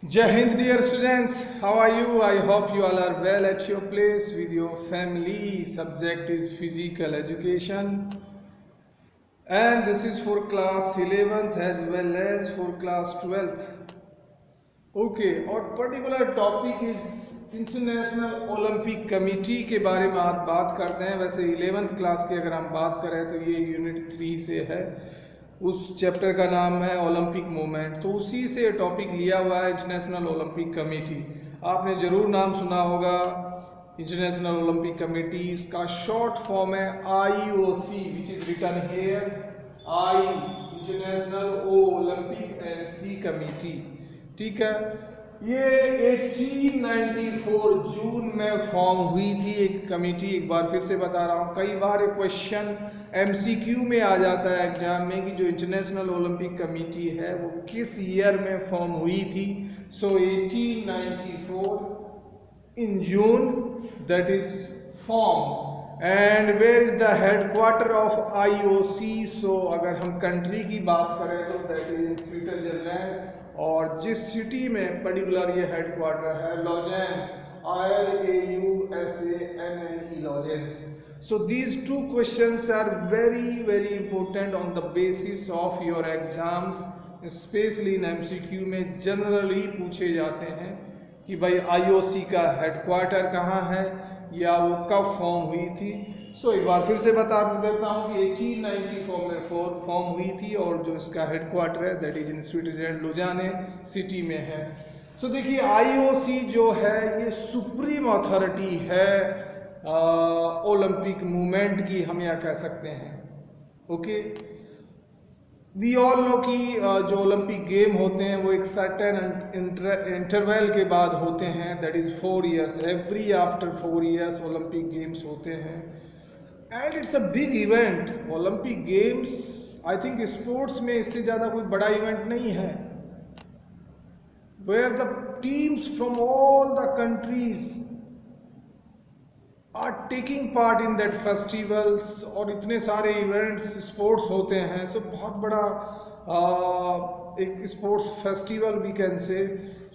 Jai Hind, dear students. How are you? I hope you all are well at your place with your family. Subject is physical education, and this is for class 11th as well as for class 12th. Okay और particular topic is International Olympic Committee के बारे में आज बात करते हैं। वैसे 11th class की अगर हम बात करें तो ये यूनिट 3 से है। उस चैप्टर का नाम है ओलंपिक मूवमेंट, तो उसी से टॉपिक लिया हुआ है इंटरनेशनल ओलंपिक कमेटी। आपने ज़रूर नाम सुना होगा इंटरनेशनल ओलंपिक कमेटी। इसका शॉर्ट फॉर्म है IOC, which is written here I, international Olympic and C committee. ठीक है, ये 1894 जून में फॉर्म हुई थी एक कमेटी। एक बार फिर से बता रहा हूँ, कई बार एक क्वेश्चन MCQ में आ जाता है एग्जाम में कि जो इंटरनेशनल ओलंपिक कमेटी है वो किस ईयर में फॉर्म हुई थी। So 1894 in June that is form. And where is the headquarter of IOC। So अगर हम कंट्री की बात करें तो दैट इज इन स्विट्जरलैंड, और जिस सिटी में पर्टिकुलर ये हेडक्वार्टर है lozenges, LAUSANNE, lozenges. So these two questions are very important on the basis of your exams, especially in MCQ में जनरली पूछे जाते हैं कि भाई IOC का हेडक्वार्टर कहाँ है या वो कब फॉर्म हुई थी। सो एक बार फिर से बता देता हूँ कि 1894 में फॉर्म हुई थी और जो इसका हेडक्वार्टर है that is in Switzerland, Lausanne city में है। सो देखिए IOC जो है ये सुप्रीम अथॉरिटी है ओलंपिक मूवमेंट की, हम यह कह सकते हैं। ओके, वी ऑल नो कि जो ओलंपिक गेम होते हैं वो एक सर्टेन इंटरवल के बाद होते हैं, that is 4 years। Every after 4 years Olympic games होते हैं and it's a big event. Olympic games I think sports में इससे ज़्यादा कोई बड़ा इवेंट नहीं है, where the teams from all the countries are taking part in that festivals, और इतने सारे इवेंट्स स्पोर्ट्स होते हैं। सो बहुत बड़ा एक sports festival we can say.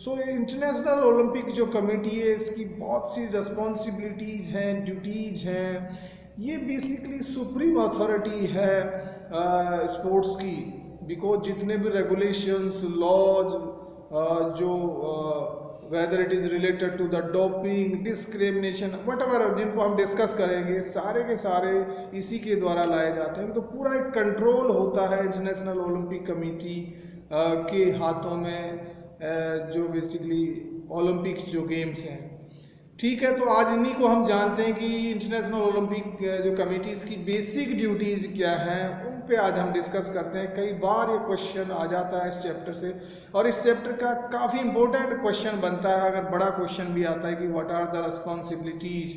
So International Olympic जो कमेटी है इसकी बहुत सी रिस्पॉन्सिबिलिटीज़ हैं, ड्यूटीज़ हैं। ये बेसिकली सुप्रीम अथॉरिटी है स्पोर्ट्स की, बिकॉज जितने भी रेगुलेशंस, लॉज जो whether it is related to the doping, discrimination, whatever जिनको हम डिस्कस करेंगे, सारे के सारे इसी के द्वारा लाए जाते हैं। तो पूरा एक कंट्रोल होता है इंटरनेशनल ओलंपिक कमेटी के हाथों में, जो बेसिकली ओलंपिक्स जो गेम्स हैं। ठीक है, तो आज इन्हीं को हम जानते हैं कि इंटरनेशनल ओलंपिक जो कमेटीज़ की बेसिक ड्यूटीज़ क्या हैं, उन पे आज हम डिस्कस करते हैं। कई बार ये क्वेश्चन आ जाता है इस चैप्टर से, और इस चैप्टर का काफ़ी इंपॉर्टेंट क्वेश्चन बनता है अगर बड़ा क्वेश्चन भी आता है कि व्हाट आर द रिस्पॉन्सिबिलिटीज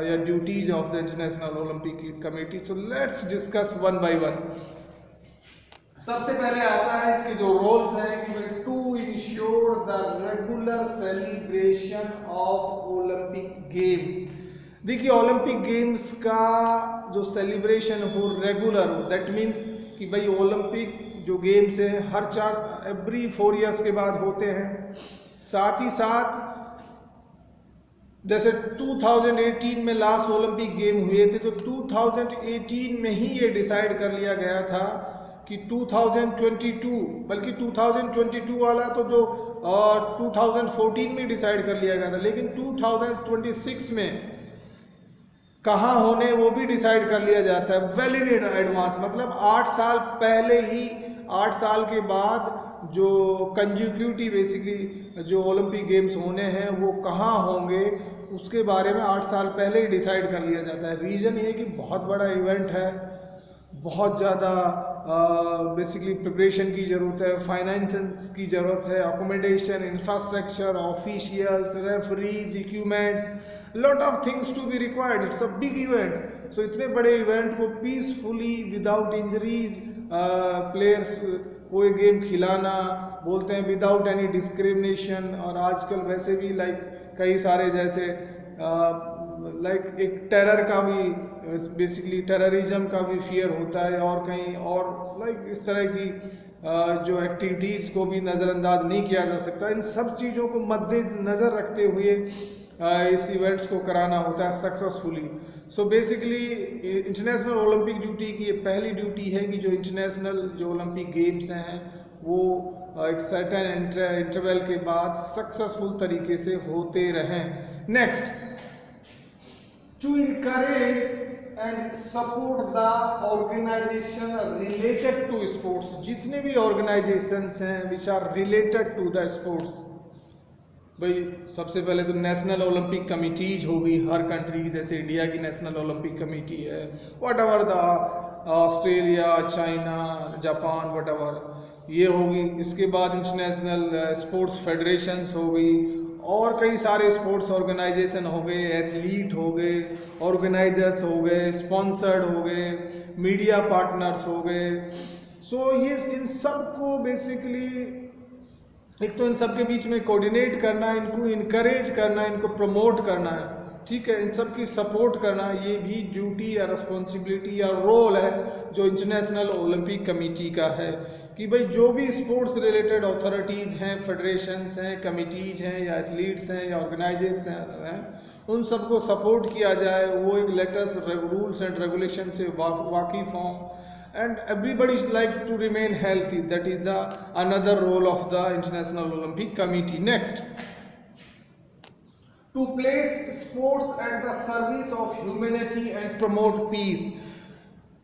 या duties of the international Olympic committee. So let's discuss one by one. सबसे पहले आता है इसके जो रोल्स हैं कि to ensure the regular celebration of Olympic games. देखिए ओलंपिक गेम्स का जो सेलिब्रेशन हो रेगुलर हो, दैट मीन्स कि भाई ओलंपिक जो गेम्स हैं हर एवरी 4 years के बाद होते हैं। साथ ही साथ जैसे 2018 में लास्ट ओलंपिक गेम हुए थे, तो 2018 में ही ये डिसाइड कर लिया गया था कि 2022, बल्कि 2022 वाला तो जो 2014 में डिसाइड कर लिया गया था, लेकिन 2026 में कहाँ होने वो भी डिसाइड कर लिया जाता है वेल इन एडवांस। मतलब 8 साल पहले ही, 8 साल के बाद जो कंजिक्यूटिव बेसिकली जो ओलंपिक गेम्स होने हैं वो कहाँ होंगे उसके बारे में 8 साल पहले ही डिसाइड कर लिया जाता है। रीज़न ये कि बहुत बड़ा इवेंट है, बहुत ज़्यादा बेसिकली प्रिपरेशन की ज़रूरत है, फाइनेंस की ज़रूरत है, accommodation, infrastructure, officials, referees, equipments, lot of things to be required. It's a big event. So इतने बड़े इवेंट को पीसफुली विदाउट इंजरीज प्लेयर्स को ये गेम खिलाना, बोलते हैं विदाउट एनी डिस्क्रिमिनेशन। और आजकल वैसे भी लाइक कई सारे जैसे लाइक एक टेरर का भी बेसिकली टेररिज्म का भी फियर होता है, और कहीं और लाइक इस तरह की जो एक्टिविटीज़ को भी नज़रअंदाज नहीं किया जा सकता। इन सब चीज़ों को मद्देनज़र रखते हुए इस इवेंट्स को कराना होता है successfully. So basically international Olympic duty की ये पहली ड्यूटी है कि जो इंटरनेशनल जो ओलंपिक गेम्स हैं वो एक सर्टेन इंटरवल के बाद सक्सेसफुल तरीके से होते रहें। Next, to encourage and support the organisation related to sports, जितने भी ऑर्गेनाइजेशंस हैं which are related to the sports. भाई सबसे पहले तो नेशनल ओलंपिक कमिटीज होगी हर कंट्री की, जैसे इंडिया की नेशनल ओलंपिक कमेटी है, what ever the Australia, China, Japan, what ever ये होगी। इसके बाद इंटरनेशनल स्पोर्ट्स फेडरेशंस हो गई और कई सारे स्पोर्ट्स ऑर्गेनाइजेशन हो गए, एथलीट हो गए, ऑर्गेनाइजर्स हो गए, स्पॉन्सर्ड हो गए, मीडिया पार्टनर्स हो गए। सो ये इन सब को बेसिकली एक तो इन सब के बीच में कोऑर्डिनेट करना, इनको इनकरेज करना, इनको प्रमोट करना है, ठीक है, इन सब की सपोर्ट करना, ये भी ड्यूटी या रिस्पॉन्सिबिलिटी या रोल है जो इंटरनेशनल ओलंपिक कमेटी का है कि भाई जो भी स्पोर्ट्स रिलेटेड अथॉरिटीज़ हैं, फेडरेशंस हैं, कमिटीज़ हैं या एथलीट्स हैं या ऑर्गेनाइजर्स हैं, उन सबको सपोर्ट किया जाए, वो एक लेटेस्ट रूल्स एंड रेगुलेशन से वाकिफ़ हों, and everybody like to remain healthy. That is the another role of the International Olympic Committee. Next, to place sports at the service of humanity and promote peace.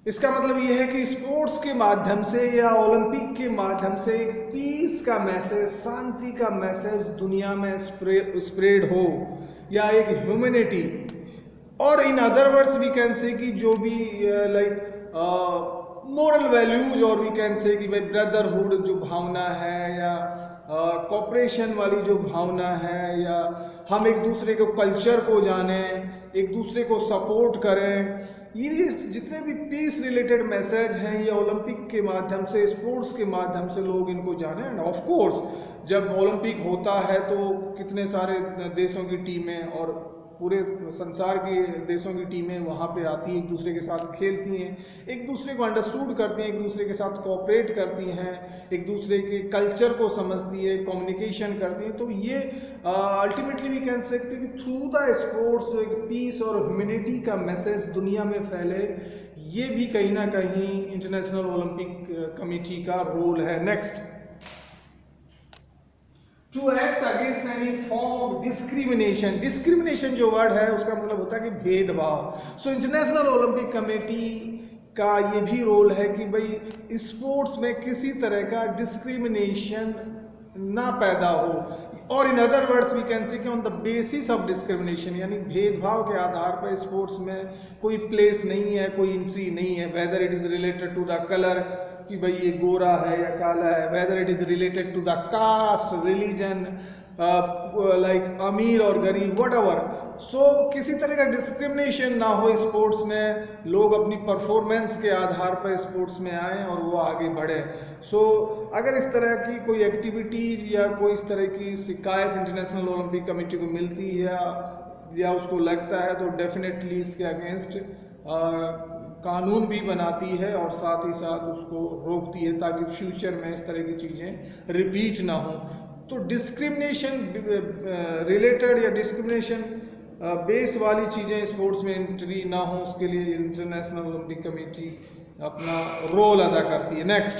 इसका मतलब ये है कि sports के माध्यम से या ओलंपिक के माध्यम से एक पीस का मैसेज, शांति का मैसेज दुनिया में स्प्रेड हो, या एक ह्यूमैनिटी, और in other words we can say कि जो भी लाइक मोरल वैल्यूज, और वी कैन से कि भाई ब्रदरहुड जो भावना है, या कॉपरेशन वाली जो भावना है, या हम एक दूसरे के कल्चर को जानें, एक दूसरे को सपोर्ट करें, ये जितने भी पीस रिलेटेड मैसेज हैं ये ओलंपिक के माध्यम से, स्पोर्ट्स के माध्यम से लोग इनको जानें। एंड ऑफ कोर्स जब ओलंपिक होता है तो कितने सारे देशों की टीमें और पूरे संसार के देशों की टीमें वहाँ पे आती हैं, एक दूसरे के साथ खेलती हैं, एक दूसरे को अंडरस्टूड करती हैं, एक दूसरे के साथ कोऑपरेट करती हैं, एक दूसरे के कल्चर को समझती है, कम्युनिकेशन करती हैं। तो ये अल्टीमेटली भी कह सकते हैं कि थ्रू द स्पोर्ट्स जो एक पीस और ह्यूमैनिटी का मैसेज दुनिया में फैले, ये भी कहीं ना कहीं इंटरनेशनल ओलंपिक कमेटी का रोल है। Next, to act against any form of discrimination. Discrimination जो वर्ड है उसका मतलब होता है कि भेदभाव। सो इंटरनेशनल ओलंपिक कमेटी का ये भी रोल है कि भाई स्पोर्ट्स में किसी तरह का डिस्क्रिमिनेशन ना पैदा हो, और in other words we can say कि on the basis of discrimination, यानी भेदभाव के आधार पर स्पोर्ट्स में कोई प्लेस नहीं है, कोई एंट्री नहीं है, whether it is related to the colour कि भाई ये गोरा है या काला है, whether it is related to the caste, religion, like अमीर और गरीब, वट एवर। सो किसी तरह का डिस्क्रिमिनेशन ना हो स्पोर्ट्स में, लोग अपनी परफॉर्मेंस के आधार पर स्पोर्ट्स में आएँ और वो आगे बढ़े। सो अगर इस तरह की कोई एक्टिविटीज़ या कोई इस तरह की शिकायत इंटरनेशनल ओलंपिक कमेटी को मिलती है या उसको लगता है तो डेफिनेटली इसके अगेंस्ट कानून भी बनाती है और साथ ही साथ उसको रोकती है ताकि फ्यूचर में इस तरह की चीज़ें रिपीट ना हो। तो डिस्क्रिमिनेशन रिलेटेड या डिस्क्रिमिनेशन बेस वाली चीज़ें स्पोर्ट्स में एंट्री ना हो, उसके लिए इंटरनेशनल ओलंपिक कमेटी अपना रोल अदा करती है। Next,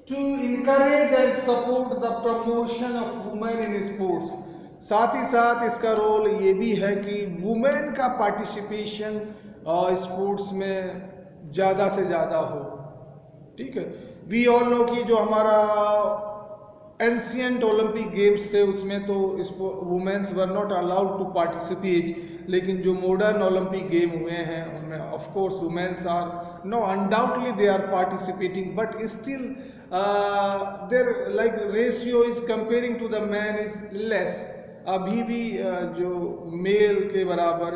to encourage and support the promotion of women in sports. साथ ही साथ इसका रोल ये भी है कि वुमेन का पार्टिसिपेशन स्पोर्ट्स में ज़्यादा से ज़्यादा हो। ठीक है, वी ऑल नो कि जो हमारा एंशियंट ओलंपिक गेम्स थे उसमें तो women's were not allowed to participate, लेकिन जो मॉडर्न ओलंपिक गेम हुए हैं उनमें of course women's are no undoubtedly they are participating, but still there like ratio is comparing to the man is less. अभी भी जो मेल के बराबर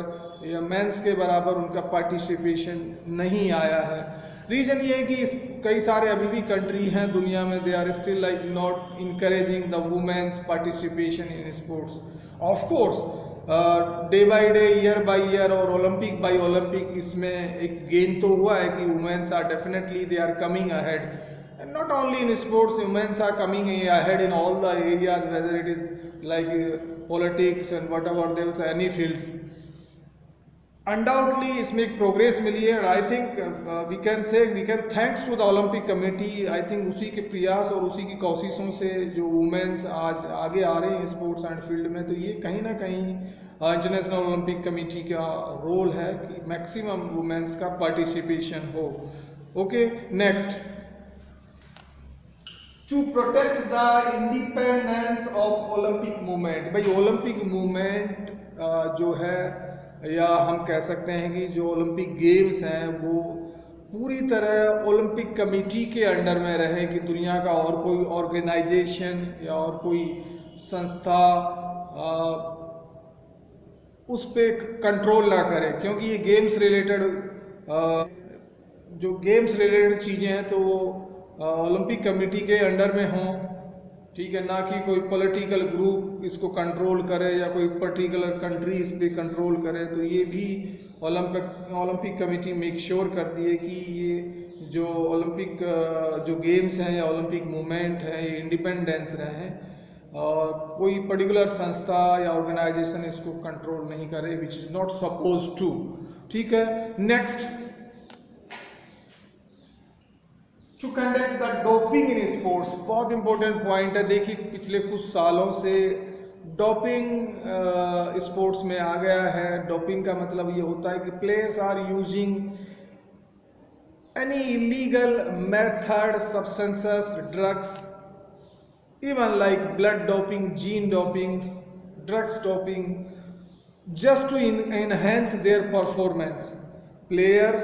या मेंस के बराबर उनका पार्टिसिपेशन नहीं आया है। रीज़न ये है कि कई सारे अभी भी कंट्री हैं दुनिया में, they are still like not encouraging the women's participation in sports. Of course day by day, year by year और ओलंपिक बाय ओलंपिक इसमें एक गेन तो हुआ है कि women's are definitely they are coming ahead, and not only in sports, women's are coming ahead in all the areas, whether it is like politics and whatever there is any fields. Undoubtedly इसमें एक progress मिली है, I think we can thanks to the Olympic committee. I think उसी के प्रयास और उसी की कोशिशों से जो वुमेन्स आज आगे आ रही हैं स्पोर्ट्स एंड फील्ड में, तो ये कहीं ना कहीं इंटरनेशनल ओलंपिक कमेटी का रोल है कि मैक्सिमम वुमेन्स का पार्टिसिपेशन हो। Okay, next, to protect the independence of Olympic movement. भाई ओलंपिक मूवमेंट जो है, या हम कह सकते हैं कि जो ओलंपिक गेम्स हैं वो पूरी तरह ओलंपिक कमेटी के अंडर में रहे, कि दुनिया का और कोई ऑर्गेनाइजेशन या और कोई संस्था उस पर कंट्रोल ना करे, क्योंकि ये गेम्स रिलेटेड जो गेम्स रिलेटेड चीज़ें हैं तो वो ओलंपिक कमेटी के अंडर में हों, ठीक है, ना कि कोई पॉलिटिकल ग्रुप इसको कंट्रोल करे या कोई पर्टिकुलर कंट्री इस पर कंट्रोल करे। तो ये भी ओलंपिक कमेटी मेक श्योर करती है कि ये जो ओलंपिक जो गेम्स हैं या ओलंपिक मूवमेंट है ये इंडिपेंडेंस रहे, और कोई पर्टिकुलर संस्था या ऑर्गेनाइजेशन इसको कंट्रोल नहीं करे, which is not suppose to. ठीक है, next, to conduct the doping in sports. बहुत इंपॉर्टेंट पॉइंट है। देखिए पिछले कुछ सालों से डोपिंग स्पोर्ट्स में आ गया है। डोपिंग का मतलब ये होता है कि players are using any illegal method, substances, drugs, even like blood doping, gene dopings, drugs doping, just to enhance their performance। players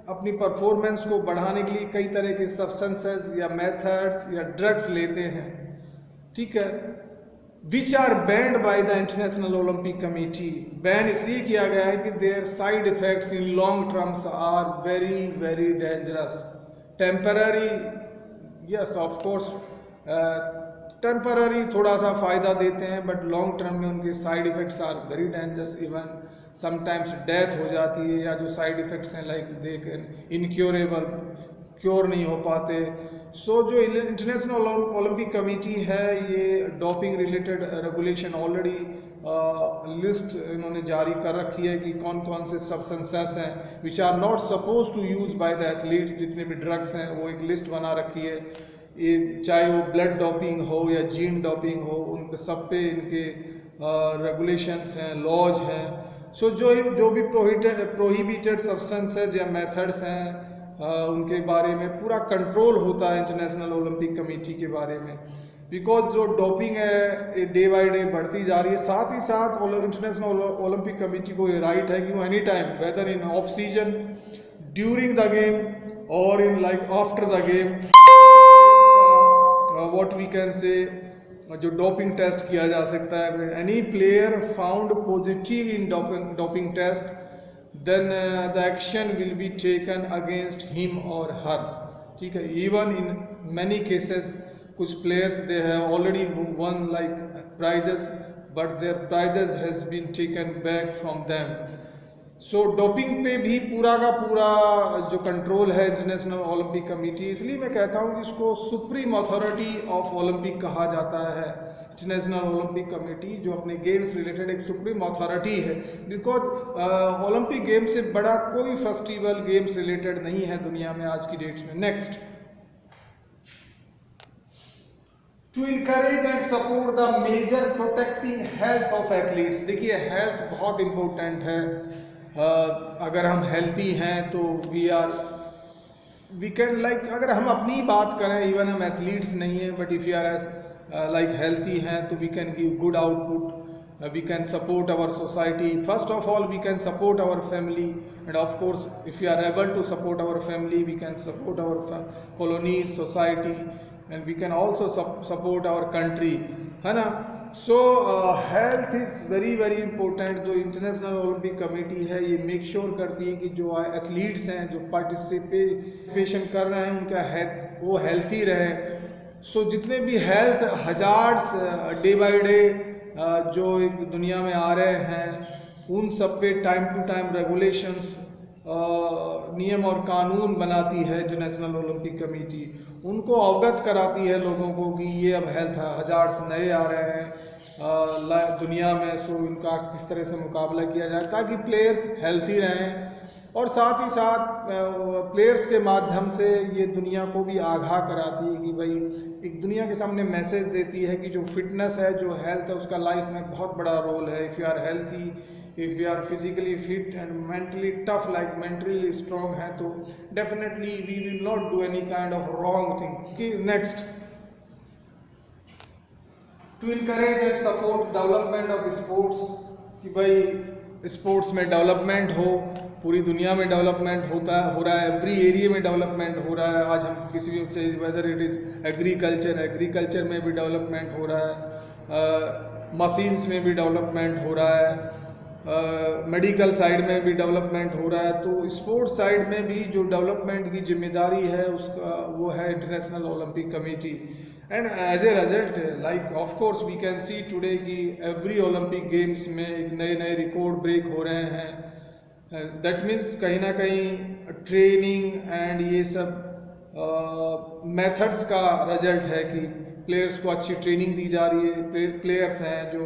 अपनी परफॉर्मेंस को बढ़ाने के लिए कई तरह के सब्सटेंसेस या मेथड्स या ड्रग्स लेते हैं, ठीक है, which are banned by the international Olympic committee. Ban इसलिए किया गया है कि their side effects in long terms are very very dangerous. Temporary, yes of course, temporary थोड़ा सा फ़ायदा देते हैं, बट लॉन्ग टर्म में उनके side effects are very dangerous, even sometimes death हो जाती है, या जो साइड इफ़ेक्ट्स हैं like they can incurable, cure नहीं हो पाते। सो जो इंटरनेशनल ओलंपिक कमेटी है ये doping related regulation already list इन्होंने जारी कर रखी है कि कौन कौन से सब्सटेंसेस हैं which are not suppose to use by the athletes. जितने भी ड्रग्स हैं वो एक लिस्ट बना रखी है, ये चाहे वो ब्लड डोपिंग हो या जीन डोपिंग हो, उन सब पे इनके रेगुलेशंस हैं, लॉज हैं। सो जो भी प्रोहिबिटेड सब्सटेंसेस या मेथड्स हैं उनके बारे में पूरा कंट्रोल होता है इंटरनेशनल ओलंपिक कमेटी के बारे में, बिकॉज जो डोपिंग है डे बाय डे बढ़ती जा रही है। साथ ही साथ इंटरनेशनल ओलंपिक कमेटी को ये राइट है कि वो any time, whether in off season, during the game और in like after the game, what we can say, जो डोपिंग टेस्ट किया जा सकता है। Any player found positive in doping test, then the action will be taken against him or her, ठीक है। even in many cases कुछ players they have already won like prizes but their prizes has been taken back from them। So doping पे भी पूरा का पूरा जो control है इंटरनेशनल ओलंपिक कमेटी, इसलिए मैं कहता हूँ कि इसको सुप्रीम अथॉरिटी ऑफ ओलंपिक कहा जाता है। इंटरनेशनल ओलंपिक कमेटी जो अपने गेम्स रिलेटेड एक सुप्रीम अथॉरिटी है, बिकॉज ओलंपिक गेम से बड़ा कोई फेस्टिवल गेम्स रिलेटेड नहीं है दुनिया में आज की डेट में। Next, to encourage and support the major protecting health of athletes. देखिए हेल्थ बहुत इंपॉर्टेंट है। अगर हम हेल्थी हैं तो वी कैन लाइक, अगर हम अपनी बात करें, इवन हम एथलीट्स नहीं हैं but if you are like healthy हैं तो we can give good output, we can support our society. First of all we can support our family, and of course if you are able to support our family we can support our colonies, society, and we can also support our country, है ना। So health is very very important. जो International Olympic Committee है ये make sure करती है कि जो athletes हैं जो पार्टिसिपेशन कर रहे हैं उनका वो हेल्थी रहे। सो जितने भी health hazards day by day जो एक दुनिया में आ रहे हैं उन सब पे टाइम टू टाइम रेगुलेशंस, नियम और कानून बनाती है इंटरनेशनल ओलंपिक कमेटी। उनको अवगत कराती है लोगों को कि ये अब हेल्थ हजार्ड्स नए आ रहे हैं दुनिया में, सो इनका किस तरह से मुकाबला किया जाए ताकि प्लेयर्स हेल्थी रहें। और साथ ही साथ प्लेयर्स के माध्यम से ये दुनिया को भी आगाह कराती है कि भाई एक दुनिया के सामने मैसेज देती है कि जो फिटनेस है, जो हेल्थ है, उसका लाइफ में बहुत बड़ा रोल है। If you are healthy, if you are physically fit and mentally tough, like mentally strong है, तो definitely we will not do any kind of wrong thing. कि next, to encourage and support development of sports, कि भाई sports में development हो, पूरी दुनिया में डेवलपमेंट हो रहा है, एवरी एरिया में डेवलपमेंट हो रहा है। आज हम किसी भी, वेदर इट इज़ एग्रीकल्चर में भी डेवलपमेंट हो रहा है, मशीन्स में भी डेवलपमेंट हो रहा है, मेडिकल साइड में भी डेवलपमेंट हो रहा है। तो स्पोर्ट्स साइड में भी जो डेवलपमेंट की जिम्मेदारी है उसका वो है International Olympic Committee. And as a result, like of course we can see today कि एवरी ओलंपिक गेम्स में एक नए रिकॉर्ड ब्रेक हो रहे हैं। दैट मीन्स कहीं ना कहीं ट्रेनिंग एंड ये सब मेथड्स का रिजल्ट है कि प्लेयर्स को अच्छी ट्रेनिंग दी जा रही है, प्लेयर्स हैं जो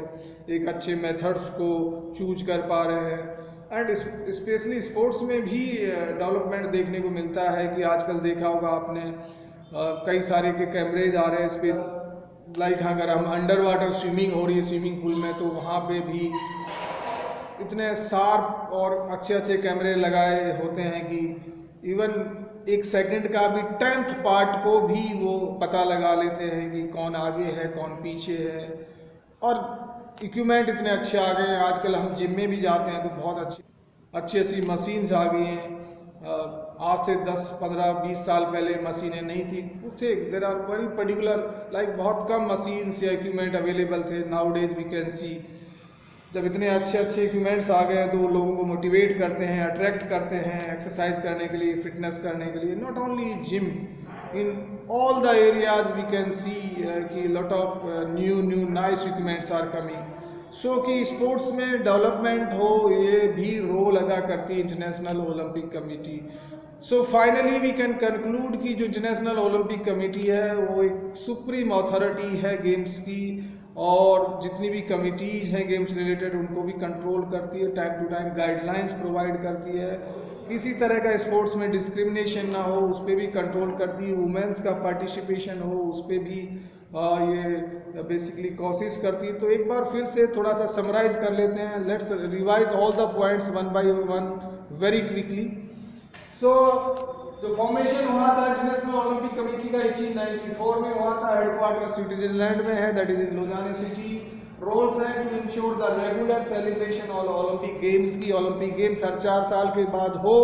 एक अच्छे मेथड्स को चूज कर पा रहे हैं। एंड स्पेशली स्पोर्ट्स में भी डेवलपमेंट देखने को मिलता है कि आजकल देखा होगा आपने, कई सारे के कैमरेज आ रहे हैं स्पेस, लाइक अगर हम अंडर वाटर स्विमिंग हो रही है स्विमिंग पूल में, तो वहाँ पे भी इतने शार्प और अच्छे कैमरे लगाए होते हैं कि इवन एक सेकंड का भी 10th पार्ट को भी वो पता लगा लेते हैं कि कौन आगे है कौन पीछे है। और इक्विपमेंट इतने अच्छे आ गए हैं, आजकल हम जिम में भी जाते हैं तो बहुत अच्छी मशीन्स आ गई हैं। आज से 10, 15, 20 साल पहले मशीनें नहीं थी, थे there are very particular, like बहुत कम मशीन्स या इक्विपमेंट अवेलेबल थे। Nowadays we can see जब इतने अच्छे इक्विपमेंट्स आ गए हैं तो वो लोगों को मोटिवेट करते हैं, अट्रैक्ट करते हैं एक्सरसाइज करने के लिए, फिटनेस करने के लिए। Not only gym, in all the areas we can see कि lot of new nice equipments are coming. So कि स्पोर्ट्स में डेवलपमेंट हो, ये भी रोल अदा करती है International Olympic committee. So finally we can conclude कि जो इंटरनेशनल ओलंपिक कमेटी है वो एक सुप्रीम अथॉरिटी है गेम्स की, और जितनी भी कमिटीज़ हैं गेम्स रिलेटेड उनको भी कंट्रोल करती है, time to time guidelines provide करती है, किसी तरह का स्पोर्ट्स में डिस्क्रिमिनेशन ना हो उस पर भी कंट्रोल करती है, वुमेंस का पार्टिसिपेशन हो उस पर भी ये बेसिकली कोशिश करती है। तो एक बार फिर से थोड़ा सा समराइज कर लेते हैं, let's revise all the points one by one very quickly. So जो फॉर्मेशन हुआ था इंटरनेशनल ओलंपिक कमेटी का 1894 में हुआ था, हेडक्वार्टर स्विट्जरलैंड में है, that is in Ludhiana city. Roles हैं to ensure the regular celebration of Olympic games की, ओलंपिक गेम्स हर 4 साल के बाद हो,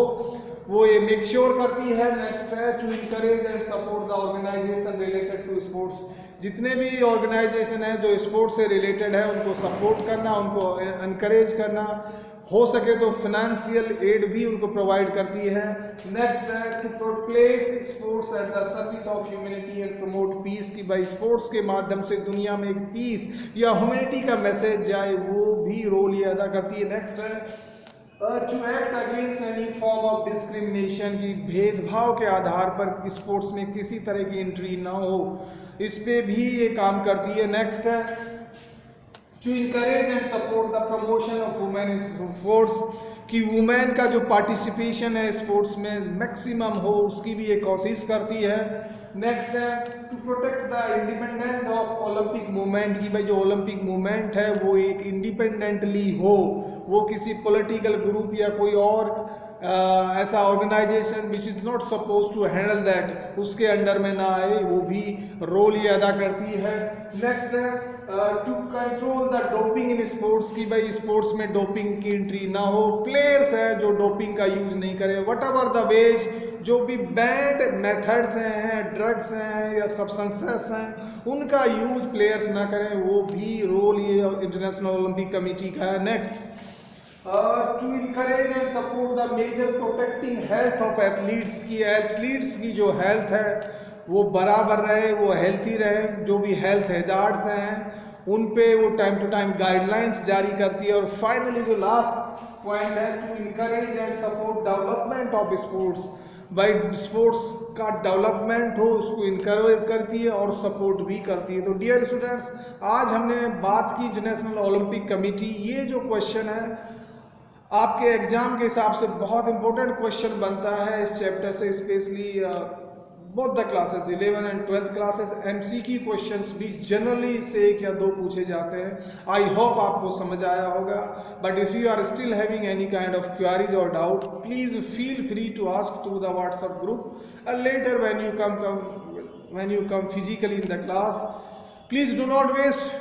वो ये मेक श्योर करती है। नेक्स्ट है to encourage and support the organisation related to sports, जितने भी ऑर्गेनाइजेशन है जो स्पोर्ट्स से रिलेटेड है उनको सपोर्ट करना, उनको इनकरेज करना, हो सके तो फाइनेंशियल एड भी उनको प्रोवाइड करती है। नेक्स्ट है to place sports at the service of humanity and promote peace, की भाई स्पोर्ट्स के माध्यम से दुनिया में एक पीस या ह्यूमैनिटी का मैसेज जाए, वो भी रोल ये अदा करती है। नेक्स्ट है to act against any form of discrimination, की भेदभाव के आधार पर स्पोर्ट्स में किसी तरह की एंट्री ना हो, इस पे भी ये काम करती है। नेक्स्ट है to encourage and support the promotion of women in sports, कि वुमेन का जो पार्टिसिपेशन है स्पोर्ट्स में मैक्सिमम हो उसकी भी ये कोशिश करती है। नेक्स्ट है to protect the independence of Olympic movement, की भाई जो ओलंपिक मूवमेंट है वो एक इंडिपेंडेंटली हो, वो किसी पॉलिटिकल ग्रुप या कोई और ऐसा organisation which is not suppose to handle that उसके अंडर में ना आए, वो भी रोल ये अदा करती है। नेक्स्ट है to control the doping in sports, की भाई स्पोर्ट्स में डोपिंग की एंट्री ना हो, प्लेयर्स हैं जो डोपिंग का यूज नहीं करें, वट एवर द वेज जो भी बैंड मेथड्स हैं, ड्रग्स हैं या सब्सटेंसेस हैं, उनका यूज प्लेयर्स ना करें, वो भी रोल ये इंटरनेशनल ओलंपिक कमेटी का है। Next to encourage and support the major protecting health of athletes, की जो हेल्थ है वो बराबर रहे, वो हेल्थी रहे, जो भी हेल्थ हैजार्ड्स हैं उन पे वो टाइम टू टाइम गाइडलाइंस जारी करती है। और फाइनली जो लास्ट पॉइंट है, to encourage and support development of sports. भाई स्पोर्ट्स का डेवलपमेंट हो उसको इनकरेज करती है और सपोर्ट भी करती है। तो डियर स्टूडेंट्स, आज हमने बात की इंटरनेशनल ओलंपिक कमेटी। ये जो क्वेश्चन है आपके एग्जाम के हिसाब से बहुत इंपॉर्टेंट क्वेश्चन बनता है इस चैप्टर से, specially both the classes 11 and 12th classes. MCQ questions भी जनरली से 1 या 2 पूछे जाते हैं। आई होप आपको समझ आया होगा। But if you are still having any kind of queries और doubt, please feel free to ask through the WhatsApp group later when you come physically in the class. Please do not waste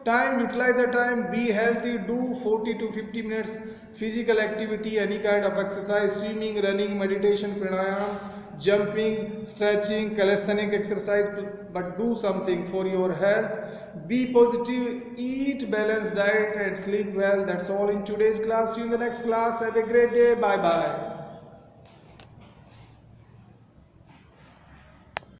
time, utilize the time, be healthy, do 40 to 50 minutes physical activity, any kind of exercise, swimming, running, meditation, pranayam, jumping, stretching, calisthenic exercise, but do something for your health. Be positive, eat balanced diet and sleep well. That's all in today's class. See you in the next class. Have a great day. Bye bye.